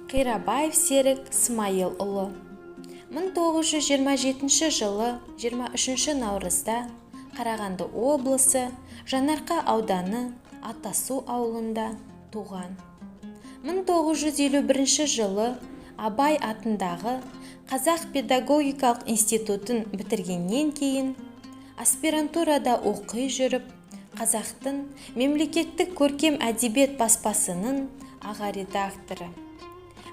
Қирабаев Серік Смайылұлы. 1927 жылы 23 наурызда Қарағанды облысы Жаңарқа ауданы Атасу ауылында туған. 1951 жылы Абай атындағы Қазақ педагогикалық институтын бітіргеннен кейін аспирантурада оқи жүріп, Қазақтың мемлекеттік көркем әдебиет баспасының аға редакторы,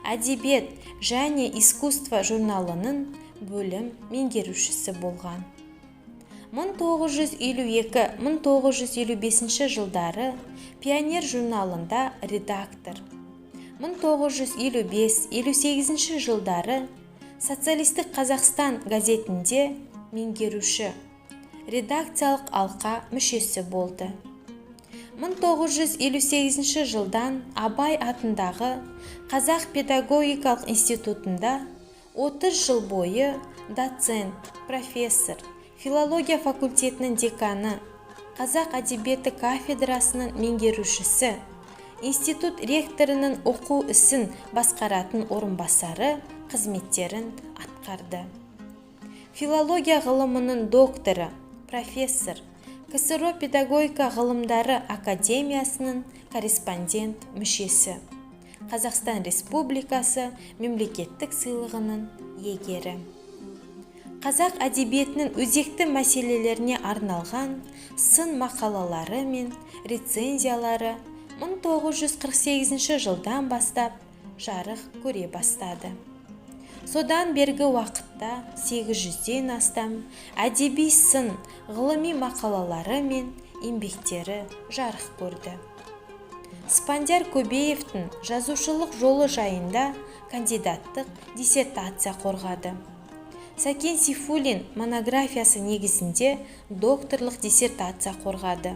әдебиет және искусство журналының бөлім меңгерушісі болған. 1952-1955 жылдары Пионер журналында редактор, 1955-58 жылдары Социалистік Қазақстан газетінде меңгеруші, редакциялық алқа мүшесі болды. 1958 жылдан Абай атындағы Қазақ педагогикалық институтында 30 жыл бойы доцент, профессор, филология факультетінің деканы, Қазақ әдебиеті кафедрасының меңгерушісі, институт ректорының оқу ісін басқаратын орынбасары қызметтерін атқарды. Филология ғылымының докторы, профессор, КСРО педагогика ғылымдары академиясының корреспондент мүшесі, Қазақстан Республикасы мемлекеттік сыйлығының иегері. Қазақ әдебиетінің өзекті мәселелеріне арналған сын мақалалары мен рецензиялары 1948 жылдан бастап жарық көре бастады. Содан бергі уақытта 800-ден астам әдеби сын ғылыми мақалалары мен еңбектері жарық көрді. Спандияр Көбеевтің жазушылық жолы жайында кандидаттық диссертация қорғады. Сәкен Сейфуллин монографиясы негізінде докторлық диссертация қорғады.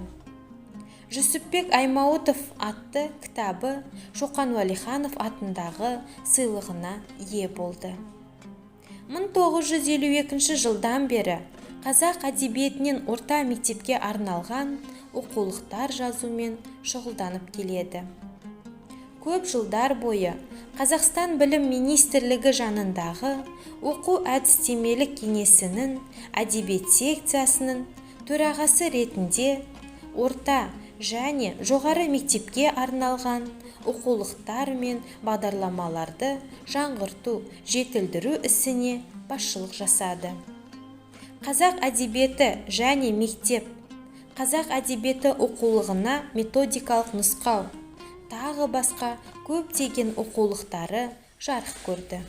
Жүсіпбек Аймауытов атты кітабы Шоқан Уәлиханов атындағы сыйлығына ие болды. 1952 жылдан бері қазақ әдебиетінен орта мектепке арналған оқулықтар жазумен шұғылданып келеді. Көп жылдар бойы Қазақстан Білім Министрлігі жанындағы оқу әдістемелік кеңесінің әдебиет секциясының төрағасы ретінде орта және жоғары мектепке арналған оқулықтар мен бағдарламаларды жаңғырту, жетілдіру ісіне басшылық жасады. Қазақ әдебиеті және мектеп, қазақ әдебиеті оқулығына методикалық нұсқау, тағы басқа көптеген оқулықтары жарық көрді.